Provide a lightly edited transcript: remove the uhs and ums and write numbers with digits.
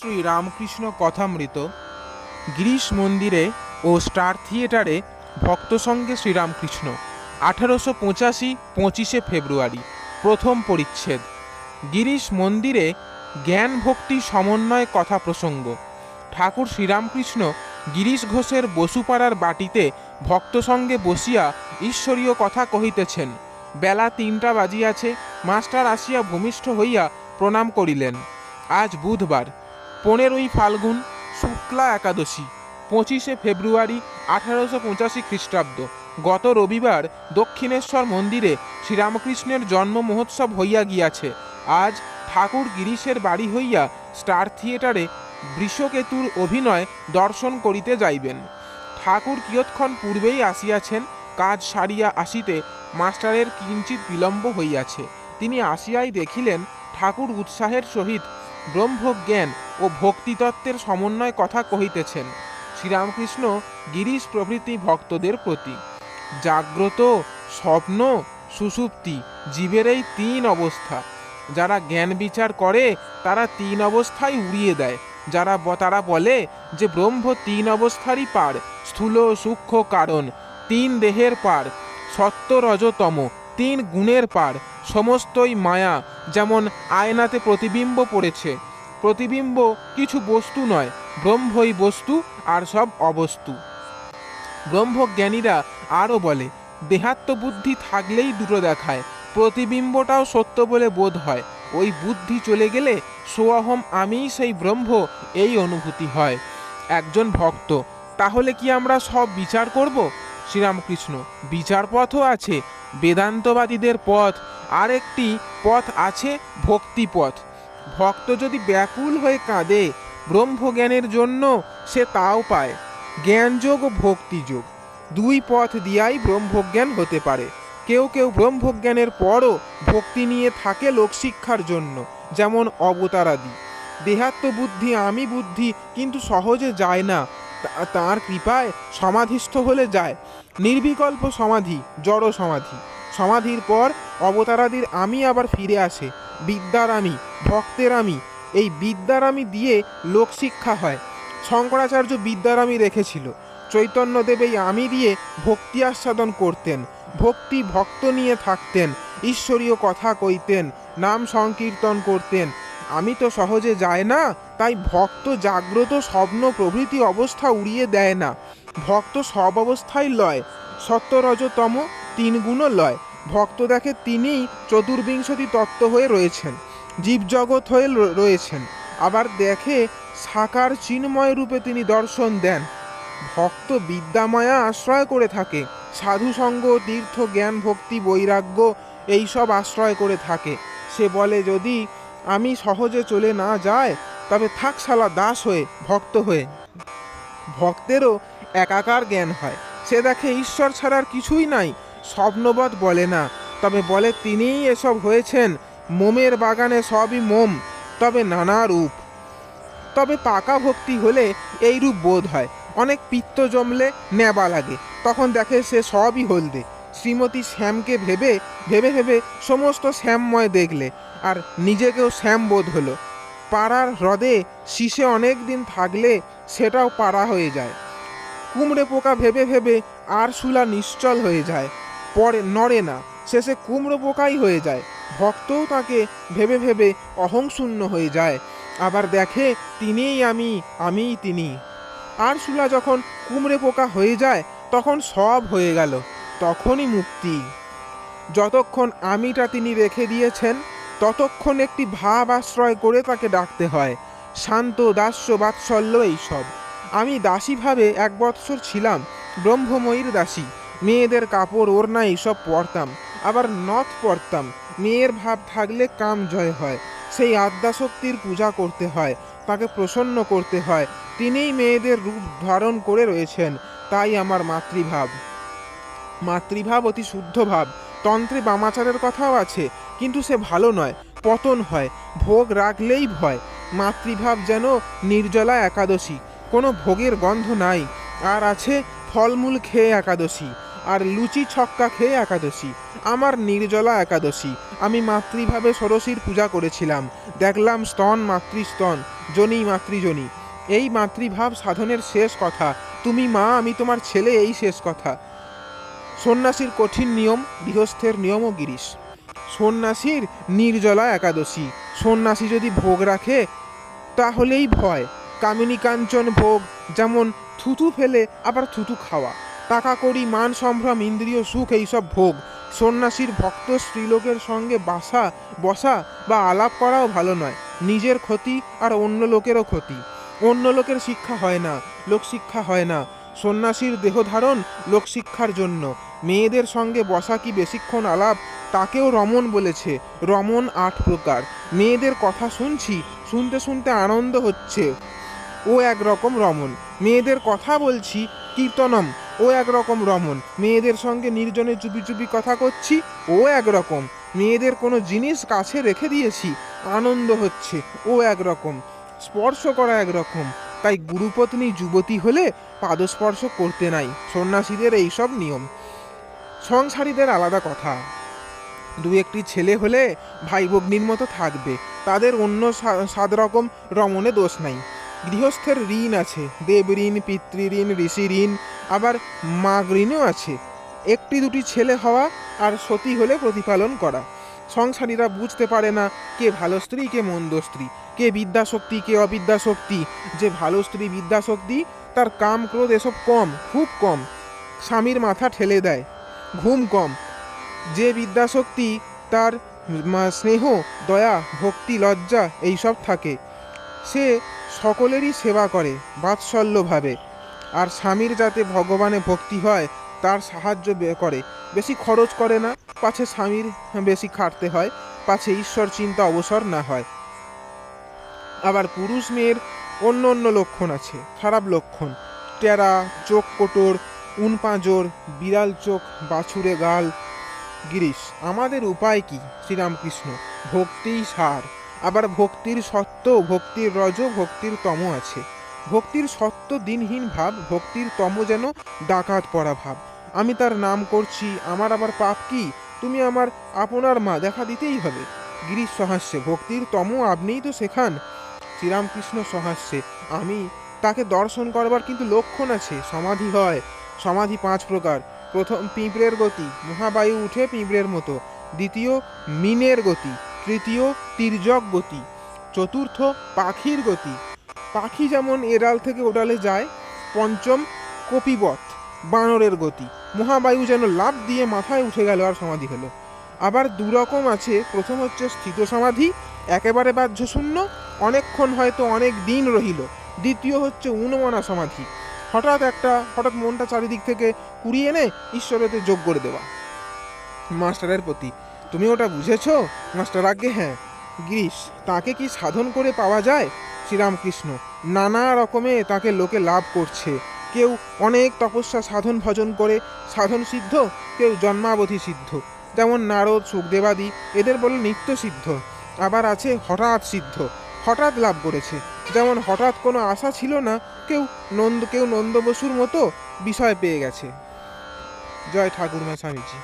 শ্রী রামকৃষ্ণ কথামৃত গিরিশ মন্দিরে ও স্টার থিয়েটারে ভক্ত সঙ্গে শ্রীরামকৃষ্ণ 1885 25শে ফেব্রুয়ারি। প্রথম পরিচ্ছেদ। গিরিশ মন্দিরে জ্ঞান ভক্তি সমন্বয় কথা প্রসঙ্গ। ঠাকুর শ্রীরামকৃষ্ণ গিরিশ ঘোষের বসুপাড়ার বাটিতে ভক্ত সঙ্গে বসিয়া ঈশ্বরীয় কথা কহিতেছেন। বেলা 3টা বাজিয়াছে। মাস্টার আসিয়া ভূমিষ্ঠ হইয়া প্রণাম করিলেন। আজ বুধবার 15ই ফাল্গুন, শুক্লা একাদশী, 25শে ফেব্রুয়ারি 1885 খ্রিস্টাব্দ। গত রবিবার দক্ষিণেশ্বর মন্দিরে শ্রীরামকৃষ্ণের জন্ম মহোৎসব হইয়া গিয়াছে। আজ ঠাকুর গিরিশের বাড়ি হইয়া স্টার থিয়েটারে বৃষকেতুর অভিনয় দর্শন করিতে যাইবেন। ঠাকুর কিয়ৎক্ষণ পূর্বেই আসিয়াছেন। কাজ সারিয়া আসিতে মাস্টারের কিঞ্চিত বিলম্ব হইয়াছে। তিনি আসিয়াই দেখিলেন ঠাকুর উৎসাহের সহিত ব্রহ্মজ্ঞান ও ভক্তিতত্ত্বের সমন্বয় কথা কহিতেছেন। শ্রীরামকৃষ্ণ গিরিশ প্রভৃতি ভক্তদের প্রতি জাগ্রত, স্বপ্ন, সুষুপ্তি জীবের এই 3 অবস্থা। যারা জ্ঞান বিচার করে তারা 3 অবস্থায় উড়িয়ে দেয়। তারা বলে যে ব্রহ্ম 3 অবস্থারই পার, স্থূল সূক্ষ্ম কারণ, 3 দেহের পার, সত্য রজতম 3 গুণের পার, সমস্তই মায়া। যেমন আয়নাতে প্রতিবিম্ব পড়েছে, প্রতিবিম্ব কিছু বস্তু নয়, ব্রহ্মই বস্তু আর সব অবস্তু। ব্রহ্মজ্ঞানীরা আরও বলে দেহাত্মবুদ্ধি থাকলেই দুটো দেখায়, প্রতিবিম্বটাও সত্য বলে বোধ হয়। ওই বুদ্ধি চলে গেলে সোয়াহম আমিই সেই ব্রহ্ম, এই অনুভূতি হয়। একজন ভক্ত: তাহলে কি আমরা সব বিচার করব? শ্রীরামকৃষ্ণ: বিচার পথও আছে, বেদান্তবাদীদের পথ, আর একটি পথ আছে ভক্তিপথ। ভক্ত যদি ব্যাকুল হয়ে কাঁদে ব্রহ্মজ্ঞানের জন্য, সে তাও পায়। জ্ঞানযোগ ও ভক্তিযোগ 2 পথ দিয়াই ব্রহ্মজ্ঞান হতে পারে। কেউ কেউ ব্রহ্মজ্ঞানের পরও ভক্তি নিয়ে থাকে লোকশিক্ষার জন্য, যেমন অবতারাদি। দেহাত্মবুদ্ধি আমি বুদ্ধি কিন্তু সহজে যায় না, তাঁর কৃপায় সমাধিস্থ হলে যায়। নির্বিকল্প সমাধি জড় সমাধি। সমাধির পর অবতারাদির আমি আবার ফিরে আসে। বিদ্যার আমি, ভক্তের আমি, এই বিদ্যার আমি দিয়ে লোকশিক্ষা হয়। শঙ্করাচার্য বিদ্যার আমি রেখেছিল। চৈতন্যদেব এই আমি দিয়ে ভক্তি আস্বাদন করতেন। ভক্তি ভক্ত নিয়ে থাকতেন, ঈশ্বরীয় কথা কইতেন, নাম সংকীর্তন করতেন। আমি তো সহজে যায় না, তাই ভক্ত জাগ্রত, স্বপ্ন প্রভৃতি অবস্থা উড়িয়ে দেয় না। ভক্ত সব অবস্থায় লয়, সত্য রজতম 3 গুণও লয়। ভক্ত দেখে তিনিই চতুর্বিংশতি তত্ত্ব হয়ে রয়েছেন, জীবজগৎ হয়ে রয়েছেন। আবার দেখে সাকার চিন্ময় রূপে তিনি দর্শন দেন। ভক্ত বিদ্যামায়া আশ্রয় করে থাকে, সাধুসঙ্গ, তীর্থ, জ্ঞান, ভক্তি, বৈরাগ্য এইসব আশ্রয় করে থাকে। সে বলে যদি আমি সহজে চলে না যায়, তবে থাক শালা দাস হয়ে, ভক্ত হয়ে। ভক্তেরও একাকার জ্ঞান হয়। সে দেখে ঈশ্বর ছাড়ার কিছুই নাই। স্বপ্নবৎ বলে না, তবে বলে তিনিই এসব হয়েছেন। মোমের বাগানে সবই মোম, তবে নানা রূপ। তবে পাকা ভক্তি হলে এই রূপ বোধ হয়। অনেক পিত্ত জমলে নেবা লাগে, তখন দেখে সে সবই হলদে। শ্রীমতী শ্যামকে ভেবে ভেবে ভেবে সমস্ত শ্যামময় দেখলে, আর নিজেকেও শ্যাম বোধ হলো। পাড়ার হ্রদে শীষে অনেক দিন থাকলে সেটাও পাড়া হয়ে যায়। কুমড়ে পোকা ভেবে ভেবে আরশোলা নিশ্চল হয়ে যায়, পরে নড়ে না, শেষে কুমড়ো পোকাই হয়ে যায়। ভক্তও তাকে ভেবে ভেবে অহংশূন্য হয়ে যায়, আবার দেখে তিনিই আমি, আমিই তিনি। আরশোলা যখন কুমড়ে পোকা হয়ে যায়, তখন সব হয়ে গেল, তখনই মুক্তি। যতক্ষণ আমিটা তিনি রেখে দিয়েছেন, ততক্ষণ একটি ভাব আশ্রয় করে তাকে ডাকতে হয়। শান্ত, দাস্য, বাৎসল্য এইসব। আমি দাসী ভাবে 1 বৎসর ছিলাম, ব্রহ্মময়ীর দাসী। মেয়েদের কাপড় ওড়না এইসব পরতাম, আবার নথ পরতাম। মেয়ের ভাব থাকলে কাম জয় হয়। সেই আদ্যাশক্তির পূজা করতে হয়, তাকে প্রসন্ন করতে হয়। তিনিই মেয়েদের রূপ ধারণ করে রয়েছেন, তাই আমার মাতৃভাব। মাতৃভাব অতি শুদ্ধ ভাব। তন্ত্রে বামাচারের কথাও আছে, কিন্তু সে ভালো নয়, পতন হয়। ভোগ রাখলেই ভয়। মাতৃভাব যেন নির্জলা একাদশী, কোনো ভোগের গন্ধ নাই। আর আছে ফলমূল খেয়ে একাদশী, আর লুচি ছক্কা খেয়ে একাদশী। আমার নির্জলা একাদশী। আমি মাতৃভাবে ষোড়শীর পূজা করেছিলাম। দেখলাম স্তন মাতৃস্তন, জনি মাতৃজনী, এই মাতৃভাব সাধনের শেষ কথা। তুমি মা, আমি তোমার ছেলে, এই শেষ কথা। সন্ন্যাসীর কঠিন নিয়ম, গৃহস্থের নিয়মও গিরিশ। সন্ন্যাসীর নির্জলা একাদশী। সন্ন্যাসী যদি ভোগ রাখে তাহলেই ভয়। কামিনী কাঞ্চন ভোগ, যেমন থুতু ফেলে আবার থুতু খাওয়া, টাকা কড়ি মান সম্ভ্রম ইন্দ্রিয় সুখ, এইসব ভোগ। সন্ন্যাসীর ভক্ত স্ত্রীলোকের সঙ্গে বসা বা আলাপ করাও ভালো নয়। নিজের ক্ষতি আর অন্য লোকেরও ক্ষতি। অন্য লোকের শিক্ষা হয় না, লোকশিক্ষা হয় না। সন্ন্যাসীর দেহধারণ লোকশিক্ষার জন্য। মেয়েদের সঙ্গে বসা কি বেশিক্ষণ আলাপ, তাকেও রমণ বলেছে। রমণ 8 প্রকার। মেয়েদের কথা শুনছি, শুনতে শুনতে আনন্দ হচ্ছে, ও একরকম রমণ। মেয়েদের কথা বলছি, কীর্তনম, ও একরকম রমণ। মেয়েদের সঙ্গে নির্জনে চুপি চুপি কথা করছি, ও একরকম। মেয়েদের কোনো জিনিস কাছে রেখে দিয়েছি, আনন্দ হচ্ছে, ও একরকম। স্পর্শ করা একরকম। তাই গুরুপত্নী যুবতী হলে পাদস্পর্শ করতে নাই। সন্ন্যাসীদের এইসব নিয়ম। সংসারীদের আলাদা কথা। দু একটি ছেলে হলে ভাই ভগ্নির মতো থাকবে, তাদের অন্য 7 রকম রমণে দোষ নাই। গৃহস্থের ঋণ আছে, দেব ঋণ, পিতৃঋণ, ঋষি ঋণ, আবার মাগ ঋণও আছে। একটি দুটি ছেলে হওয়া আর সতী হলে প্রতিপালন করা। সংসারীরা বুঝতে পারে না কে ভালো স্ত্রী কে মন্দ স্ত্রী, কে বিদ্যাশক্তি কে অবিদ্যাশক্তি। যে ভালো স্ত্রী বিদ্যাশক্তি, তার কাম ক্রোধ এসব কম, খুব কম। স্বামীর মাথা ঠেলে দেয়, ঘুম কম। যে বিদ্যাশক্তি, তার স্নেহ, দয়া, ভক্তি, লজ্জা এইসব থাকে। সে সকলেরই সেবা করে বাৎসল্যভাবে। আর স্বামীর যাতে ভগবানে ভক্তি হয় তার সাহায্য করে, বেশি খরচ করে না, পাছে স্বামীর বেশি খাটতে হয়, পাছে ঈশ্বর চিন্তা অবসর না হয়। আবার পুরুষ মেয়ের অন্য অন্য লক্ষণ আছে, খারাপ লক্ষণ। টেরা, চোখ কোটর, উনপাঁজর, বিড়াল চোখ, বাছুরে গাল। গিরিশ, আমাদের উপায় কি? শ্রীরামকৃষ্ণ, ভক্তিই সার। আবার ভক্তির সত্য, ভক্তির রজ, ভক্তির তম আছে। ভক্তির সত্য দিনহীন ভাব, ভক্তির তম যেন ডাকাত পড়া ভাব। আমি তার নাম করছি, আমার আবার পাপ কি? তুমি আমার আপনার মা, দেখা দিতেই হবে। গিরিশ সহাস্যে, ভক্তির তম আপনিই তো শেখান। শ্রীরামকৃষ্ণ সহাস্যে, আমি তাকে দর্শন করবার কিন্তু লক্ষণ আছে। সমাধি হয়। সমাধি 5 প্রকার। প্রথম পিঁপড়ের গতি, মহাবায়ু উঠে পিঁপড়ের মতো। দ্বিতীয় মিনের গতি। তৃতীয় তির্যক গতি। চতুর্থ পাখির গতি, পাখি যেমন এড়াল থেকে ওডালে যায়। পঞ্চম কপিবৎ, বানরের গতি। মহাবায়ু যেন লাফ দিয়ে মাথায় উঠে গেল আর সমাধি হলো। আবার 2 রকম আছে। প্রথম হচ্ছে স্থিত সমাধি, একেবারে বাহ্য শূন্য, অনেকক্ষণ হয়তো অনেক দিন রহিল। দ্বিতীয় হচ্ছে উন্মনা সমাধি, হঠাৎ মনটা চারিদিক থেকে কুড়িয়ে এনে ঈশ্বরেতে যোগ করে দেওয়া। মাস্টারের প্রতি, তুমি ওটা বুঝেছো? মাস্টার, আজ্ঞে হ্যাঁ। গিরিশ, তাকে কি সাধন করে পাওয়া যায়? শ্রীরামকৃষ্ণ, নানা রকমে তাকে লোকে লাভ করছে। কেউ অনেক তপস্যা সাধন ভজন করে সাধন সিদ্ধ, কেউ জন্মাবধি সিদ্ধ, যেমন নারদ, সুখদেবাদি, এদের বলে নিত্য সিদ্ধ। আবার আছে হঠাৎ সিদ্ধ, হঠাৎ লাভ করেছে, যেমন হঠাৎ কোনো আশা ছিল না, কেউ নন্দ বসুর মতো বিষয় পেয়ে গেছে। জয় ঠাকুরমা স্বামীজি।